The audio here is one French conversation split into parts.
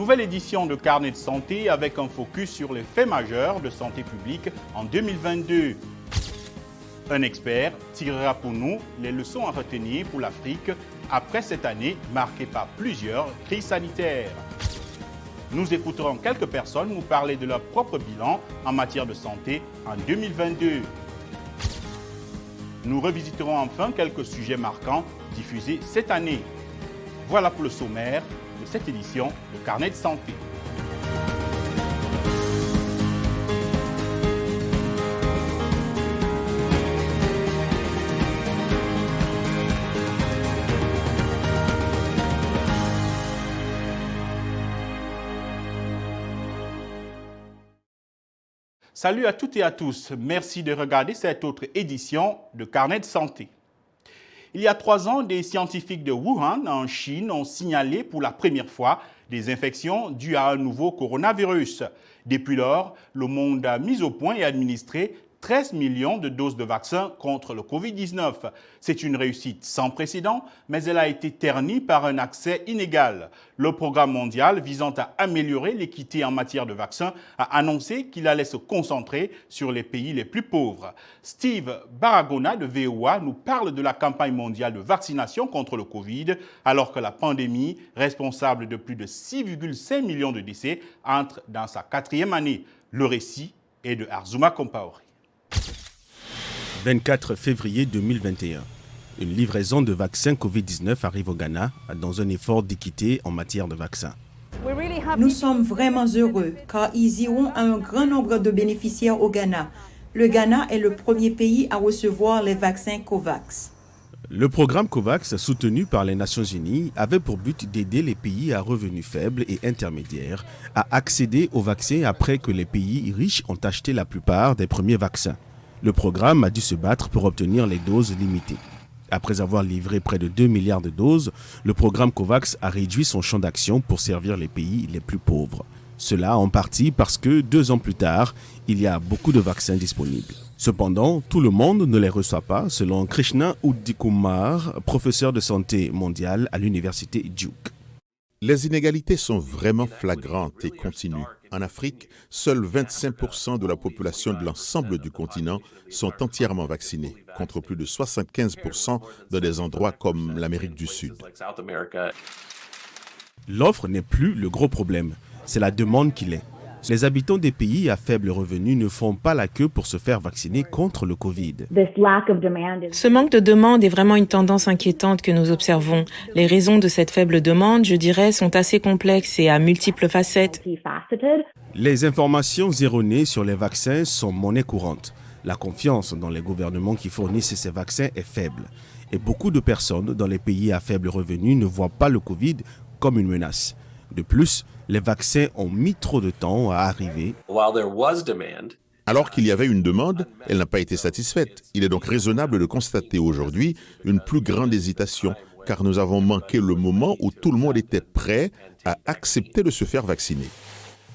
nouvelle édition de Carnet de santé avec un focus sur les faits majeurs de santé publique en 2022. Un expert tirera pour nous les leçons à retenir pour l'Afrique après cette année marquée par plusieurs crises sanitaires. Nous écouterons quelques personnes nous parler de leur propre bilan en matière de santé en 2022. Nous revisiterons enfin quelques sujets marquants diffusés cette année. Voilà pour le sommaire de cette édition de Carnet de santé. Salut à toutes et à tous, merci de regarder cette autre édition de Carnet de santé. Il y a 3 ans, des scientifiques de Wuhan, en Chine, ont signalé pour la première fois des infections dues à un nouveau coronavirus. Depuis lors, le monde a mis au point et administré 13 millions de doses de vaccins contre le Covid-19. C'est une réussite sans précédent, mais elle a été ternie par un accès inégal. Le programme mondial visant à améliorer l'équité en matière de vaccins a annoncé qu'il allait se concentrer sur les pays les plus pauvres. Steve Baragona de VOA nous parle de la campagne mondiale de vaccination contre le Covid, alors que la pandémie, responsable de plus de 6,5 millions de décès, entre dans sa 4e année. Le récit est de Arzuma Kompaori. 24 février 2021. Une livraison de vaccins Covid-19 arrive au Ghana dans un effort d'équité en matière de vaccins. Nous sommes vraiment heureux car ils iront à un grand nombre de bénéficiaires au Ghana. Le Ghana est le premier pays à recevoir les vaccins COVAX. Le programme COVAX, soutenu par les Nations Unies, avait pour but d'aider les pays à revenus faibles et intermédiaires à accéder aux vaccins après que les pays riches ont acheté la plupart des premiers vaccins. Le programme a dû se battre pour obtenir les doses limitées. Après avoir livré près de 2 milliards de doses, le programme COVAX a réduit son champ d'action pour servir les pays les plus pauvres. Cela en partie parce que 2 ans plus tard, il y a beaucoup de vaccins disponibles. Cependant, tout le monde ne les reçoit pas, selon Krishna Uddikumar, professeur de santé mondiale à l'université Duke. Les inégalités sont vraiment flagrantes et continuent. En Afrique, seuls 25% de la population de l'ensemble du continent sont entièrement vaccinés, contre plus de 75% dans des endroits comme l'Amérique du Sud. L'offre n'est plus le gros problème, c'est la demande qui l'est. Les habitants des pays à faible revenu ne font pas la queue pour se faire vacciner contre le Covid. Ce manque de demande est vraiment une tendance inquiétante que nous observons. Les raisons de cette faible demande, je dirais, sont assez complexes et à multiples facettes. Les informations erronées sur les vaccins sont monnaie courante. La confiance dans les gouvernements qui fournissent ces vaccins est faible. Et beaucoup de personnes dans les pays à faible revenu ne voient pas le Covid comme une menace. De plus, les vaccins ont mis trop de temps à arriver. Alors qu'il y avait une demande, elle n'a pas été satisfaite. Il est donc raisonnable de constater aujourd'hui une plus grande hésitation, car nous avons manqué le moment où tout le monde était prêt à accepter de se faire vacciner.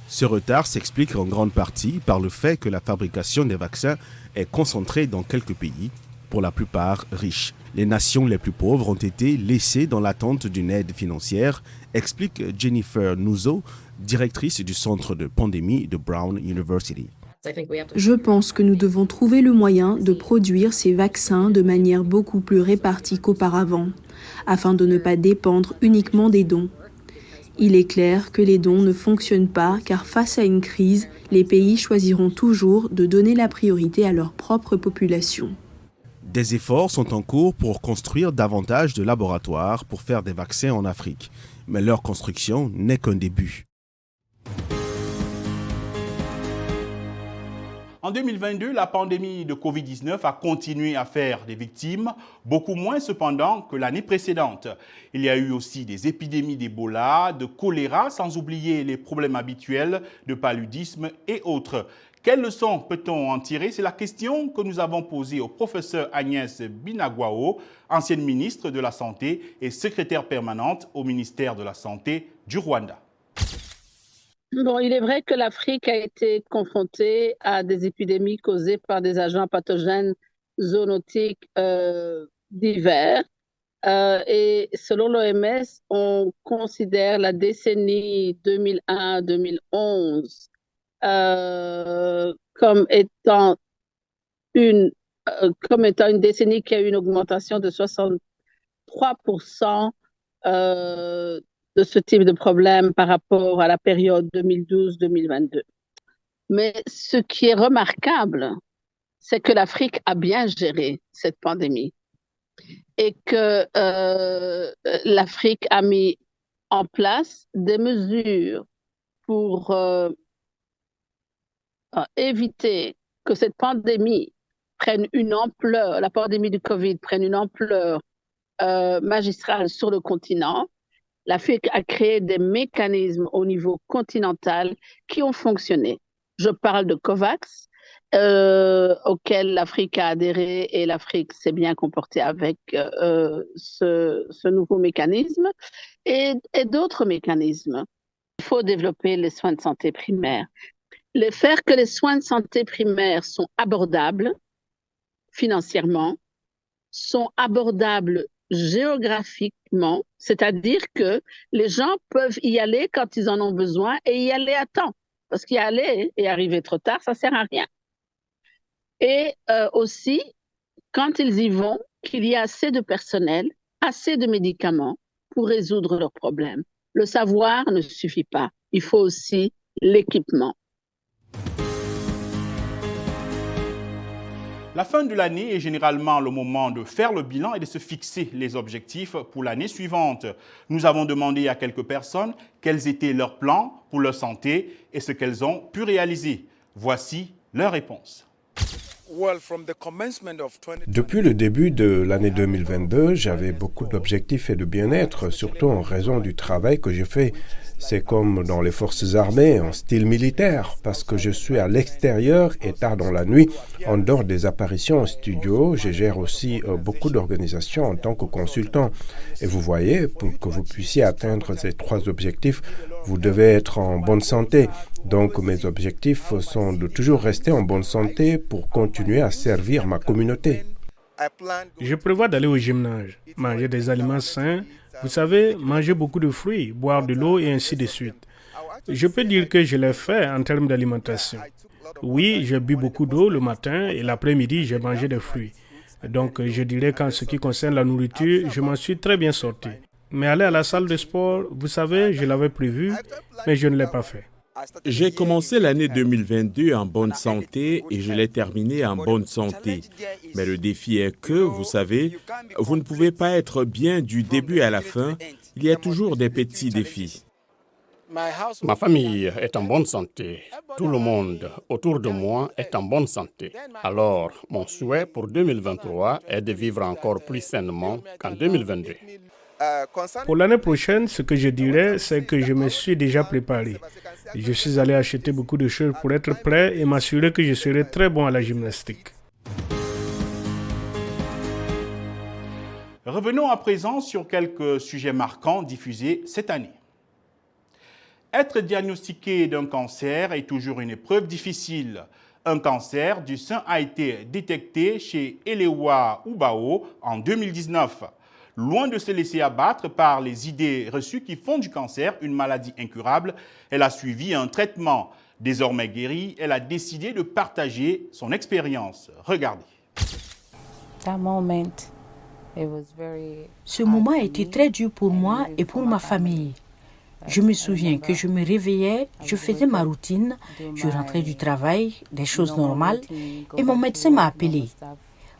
Ce retard s'explique en grande partie par le fait que la fabrication des vaccins est concentrée dans quelques pays, pour la plupart riches. Les nations les plus pauvres ont été laissées dans l'attente d'une aide financière, explique Jennifer Nuzzo, directrice du centre de pandémie de Brown University. Je pense que nous devons trouver le moyen de produire ces vaccins de manière beaucoup plus répartie qu'auparavant, afin de ne pas dépendre uniquement des dons. Il est clair que les dons ne fonctionnent pas car face à une crise, les pays choisiront toujours de donner la priorité à leur propre population. Des efforts sont en cours pour construire davantage de laboratoires pour faire des vaccins en Afrique. Mais leur construction n'est qu'un début. En 2022, la pandémie de Covid-19 a continué à faire des victimes, beaucoup moins cependant que l'année précédente. Il y a eu aussi des épidémies d'Ebola, de choléra, sans oublier les problèmes habituels de paludisme et autres. Quelles leçons peut-on en tirer? C'est la question que nous avons posée au professeur Agnès Binagwaho, ancienne ministre de la Santé et secrétaire permanente au ministère de la Santé du Rwanda. Bon, il est vrai que l'Afrique a été confrontée à des épidémies causées par des agents pathogènes zoonotiques divers. Et selon l'OMS, on considère la décennie 2001-2011 comme étant une décennie qui a eu une augmentation de 63% de ce type de problème par rapport à la période 2012-2022. Mais ce qui est remarquable, c'est que l'Afrique a bien géré cette pandémie et que l'Afrique a mis en place des mesures pour éviter que cette pandémie prenne une ampleur, la pandémie du Covid prenne une ampleur magistrale sur le continent. L'Afrique a créé des mécanismes au niveau continental qui ont fonctionné. Je parle de COVAX, auquel l'Afrique a adhéré et l'Afrique s'est bien comportée avec ce nouveau mécanisme et d'autres mécanismes. Il faut développer les soins de santé primaires. Faire que les soins de santé primaires sont abordables financièrement, sont abordables géographiquement, c'est-à-dire que les gens peuvent y aller quand ils en ont besoin et y aller à temps. Parce qu'y aller et arriver trop tard, ça ne sert à rien. Et aussi, quand ils y vont, qu'il y ait assez de personnel, assez de médicaments pour résoudre leurs problèmes. Le savoir ne suffit pas. Il faut aussi l'équipement. La fin de l'année est généralement le moment de faire le bilan et de se fixer les objectifs pour l'année suivante. Nous avons demandé à quelques personnes quels étaient leurs plans pour leur santé et ce qu'elles ont pu réaliser. Voici leurs réponses. Depuis le début de l'année 2022, j'avais beaucoup d'objectifs et de bien-être, surtout en raison du travail que je fais. C'est comme dans les forces armées, en style militaire, parce que je suis à l'extérieur et tard dans la nuit. En dehors des apparitions au studio, je gère aussi beaucoup d'organisations en tant que consultant. Et vous voyez, pour que vous puissiez atteindre ces 3 objectifs, vous devez être en bonne santé. Donc mes objectifs sont de toujours rester en bonne santé pour continuer à servir ma communauté. Je prévois d'aller au gymnase, manger des aliments sains, vous savez, manger beaucoup de fruits, boire de l'eau et ainsi de suite. Je peux dire que je l'ai fait en termes d'alimentation. Oui, j'ai bu beaucoup d'eau le matin et l'après-midi, j'ai mangé des fruits. Donc je dirais qu'en ce qui concerne la nourriture, je m'en suis très bien sorti. Mais aller à la salle de sport, vous savez, je l'avais prévu, mais je ne l'ai pas fait. J'ai commencé l'année 2022 en bonne santé et je l'ai terminée en bonne santé. Mais le défi est que, vous savez, vous ne pouvez pas être bien du début à la fin. Il y a toujours des petits défis. Ma famille est en bonne santé. Tout le monde autour de moi est en bonne santé. Alors, mon souhait pour 2023 est de vivre encore plus sainement qu'en 2022. Pour l'année prochaine, ce que je dirais, c'est que je me suis déjà préparé. Je suis allé acheter beaucoup de choses pour être prêt et m'assurer que je serai très bon à la gymnastique. Revenons à présent sur quelques sujets marquants diffusés cette année. Être diagnostiqué d'un cancer est toujours une épreuve difficile. Un cancer du sein a été détecté chez Elewa Ubao en 2019. Loin de se laisser abattre par les idées reçues qui font du cancer une maladie incurable, elle a suivi un traitement. Désormais guérie, elle a décidé de partager son expérience. Regardez. Ce moment a été très dur pour moi et pour ma famille. Je me souviens que je me réveillais, je faisais ma routine, je rentrais du travail, des choses normales, et mon médecin m'a appelé.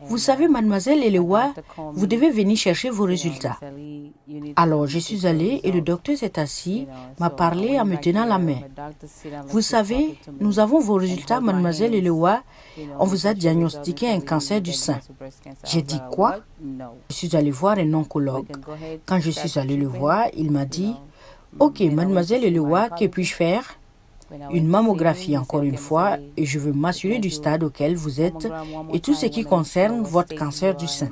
Vous savez, mademoiselle Elewa, vous devez venir chercher vos résultats. Alors, je suis allée et le docteur s'est assis, m'a parlé en me tenant la main. Vous savez, nous avons vos résultats, mademoiselle Elewa. On vous a diagnostiqué un cancer du sein. J'ai dit quoi? Je suis allée voir un oncologue. Quand je suis allée le voir, il m'a dit, « Ok, mademoiselle Elewa, que puis-je faire ?» Une mammographie encore une fois, et je veux m'assurer du stade auquel vous êtes et tout ce qui concerne votre cancer du sein.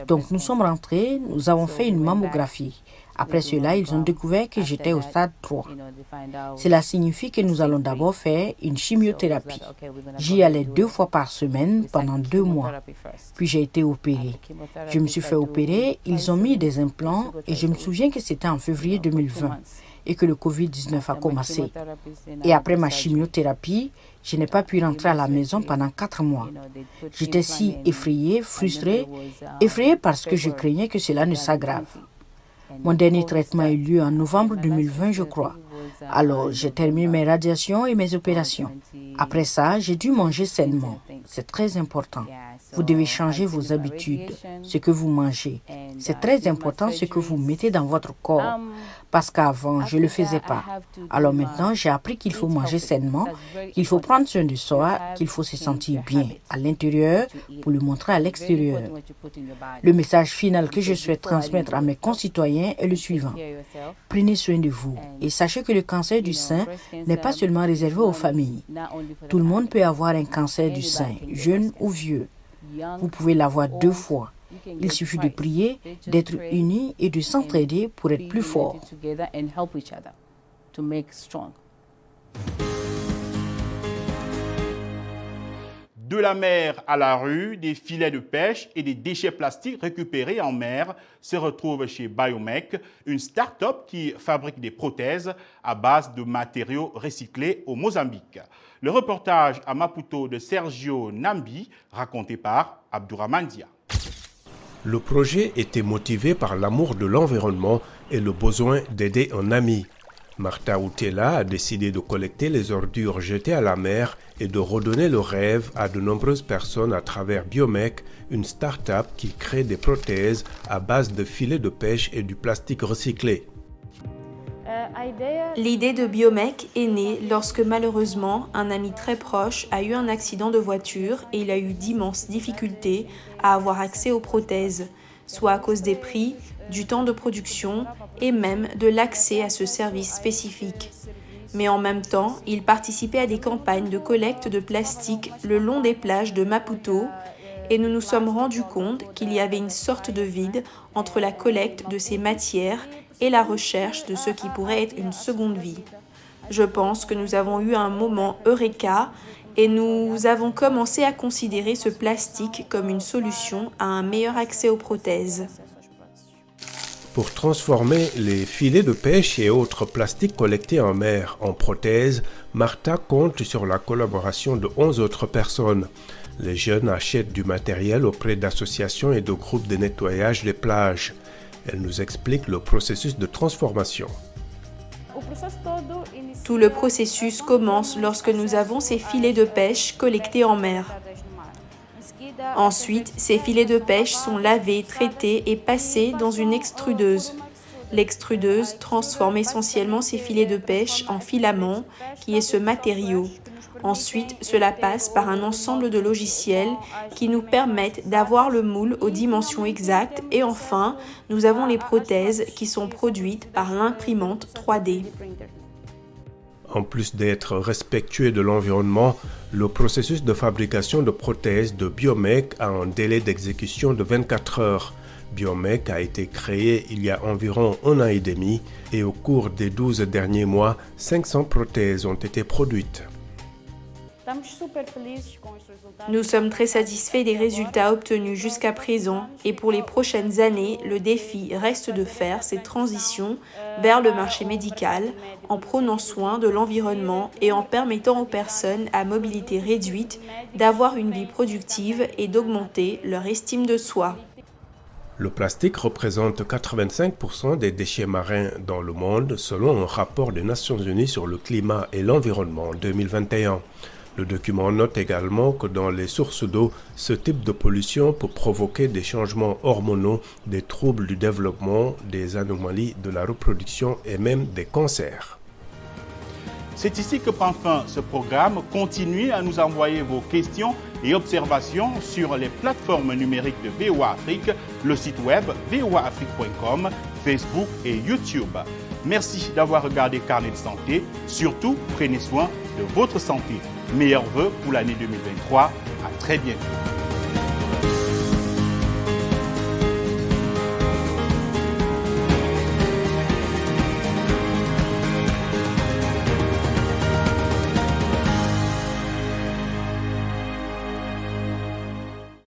Donc nous sommes rentrés, nous avons fait une mammographie. Après cela, ils ont découvert que j'étais au stade 3. Cela signifie que nous allons d'abord faire une chimiothérapie. J'y allais 2 fois par semaine pendant 2 mois. Puis j'ai été opérée. Je me suis fait opérer, ils ont mis des implants et je me souviens que c'était en février 2020 et que le Covid-19 a commencé. Et après ma chimiothérapie, je n'ai pas pu rentrer à la maison pendant 4 mois. J'étais si effrayée, frustrée, effrayée parce que je craignais que cela ne s'aggrave. Mon dernier traitement a eu lieu en novembre 2020, je crois. Alors, j'ai terminé mes radiations et mes opérations. Après ça, j'ai dû manger sainement. C'est très important. Vous devez changer vos habitudes, ce que vous mangez. C'est très important ce que vous mettez dans votre corps. Parce qu'avant, je ne le faisais pas. Alors maintenant, j'ai appris qu'il faut manger sainement, qu'il faut prendre soin de soi, qu'il faut se sentir bien à l'intérieur pour le montrer à l'extérieur. Le message final que je souhaite transmettre à mes concitoyens est le suivant. Prenez soin de vous et sachez que le cancer du sein n'est pas seulement réservé aux familles. Tout le monde peut avoir un cancer du sein, jeune ou vieux. Vous pouvez l'avoir 2 fois. Il suffit de prier, d'être unis et de s'entraider pour être plus forts. De la mer à la rue, des filets de pêche et des déchets plastiques récupérés en mer se retrouvent chez Biomec, une start-up qui fabrique des prothèses à base de matériaux recyclés au Mozambique. Le reportage à Maputo de Sergio Nambi, raconté par Abdourahmane Dia. Le projet était motivé par l'amour de l'environnement et le besoin d'aider un ami. Martha Outela a décidé de collecter les ordures jetées à la mer et de redonner le rêve à de nombreuses personnes à travers Biomec, une start-up qui crée des prothèses à base de filets de pêche et du plastique recyclé. L'idée de Biomec est née lorsque malheureusement un ami très proche a eu un accident de voiture et il a eu d'immenses difficultés à avoir accès aux prothèses, soit à cause des prix, du temps de production et même de l'accès à ce service spécifique. Mais en même temps, il participait à des campagnes de collecte de plastique le long des plages de Maputo et nous nous sommes rendus compte qu'il y avait une sorte de vide entre la collecte de ces matières et la recherche de ce qui pourrait être une seconde vie. Je pense que nous avons eu un moment eureka et nous avons commencé à considérer ce plastique comme une solution à un meilleur accès aux prothèses. Pour transformer les filets de pêche et autres plastiques collectés en mer en prothèses, Martha compte sur la collaboration de 11 autres personnes. Les jeunes achètent du matériel auprès d'associations et de groupes de nettoyage des plages. Elle nous explique le processus de transformation. Tout le processus commence lorsque nous avons ces filets de pêche collectés en mer. Ensuite, ces filets de pêche sont lavés, traités et passés dans une extrudeuse. L'extrudeuse transforme essentiellement ces filets de pêche en filaments, qui est ce matériau. Ensuite, cela passe par un ensemble de logiciels qui nous permettent d'avoir le moule aux dimensions exactes et enfin, nous avons les prothèses qui sont produites par l'imprimante 3D. En plus d'être respectueux de l'environnement, le processus de fabrication de prothèses de Biomec a un délai d'exécution de 24 heures. Biomec a été créé il y a environ 1 an et demi et au cours des 12 derniers mois, 500 prothèses ont été produites. Nous sommes très satisfaits des résultats obtenus jusqu'à présent et pour les prochaines années, le défi reste de faire cette transition vers le marché médical en prenant soin de l'environnement et en permettant aux personnes à mobilité réduite d'avoir une vie productive et d'augmenter leur estime de soi. Le plastique représente 85% des déchets marins dans le monde selon un rapport des Nations Unies sur le climat et l'environnement en 2021. Le document note également que dans les sources d'eau, ce type de pollution peut provoquer des changements hormonaux, des troubles du développement, des anomalies de la reproduction et même des cancers. C'est ici que prend fin ce programme. Continuez à nous envoyer vos questions et observations sur les plateformes numériques de VOA Afrique, le site web voaafrique.com, Facebook et YouTube. Merci d'avoir regardé Carnet de santé. Surtout, prenez soin de votre santé. Meilleurs vœux pour l'année 2023. À très bientôt.